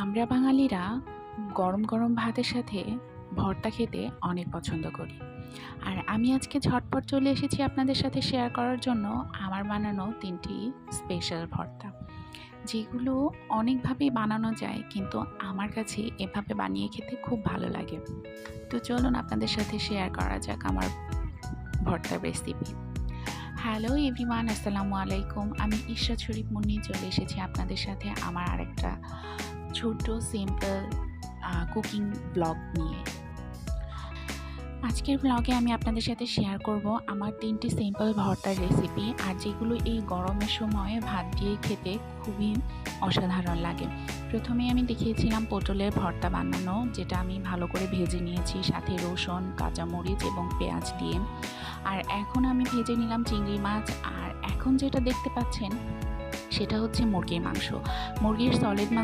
আমরা বাঙালিরা গরম গরম ভাতের সাথে ভর্তা খেতে অনেক পছন্দ করি। আর আমি আজকে ঝটপট চলে এসেছি আপনাদের সাথে শেয়ার করার জন্য আমার বানানো ৩টি স্পেশাল ভর্তা, যেগুলো অনেকভাবেই বানানো যায়, কিন্তু আমার কাছে এভাবে বানিয়ে খেতে খুব ভালো লাগে। তো চলুন আপনাদের সাথে শেয়ার করা যাক আমার ভর্তার রেসিপি। হ্যালো এভরিওয়ান, আসসালামু আলাইকুম। আমি ইশরাত শরীফ মুন্নি চলে এসেছি আপনাদের সাথে আমার আরেকটা ছোট্ট সিম্পল কুকিং ব্লগ নিয়ে। আজকের ব্লগে আমি আপনাদের সাথে শেয়ার করব আমার 3টি সিম্পল ভর্তার রেসিপি, আর যেগুলো এই গরমের সময় ভাত দিয়ে খেতে খুবই অসাধারণ লাগে। প্রথমে আমি দেখিয়েছিলাম পটলের ভর্তা বানানো, যেটা আমি ভালো করে ভেজে নিয়েছি, সাথে রসুন, কাঁচামরিচ এবং পেঁয়াজ দিয়ে। আর এখন আমি ভেজে নিলাম চিংড়ি মাছ। আর এখন যেটা দেখতে পাচ্ছেন সেটা হচ্ছে মুরগির মাংস। মুরগির সলিড মাংস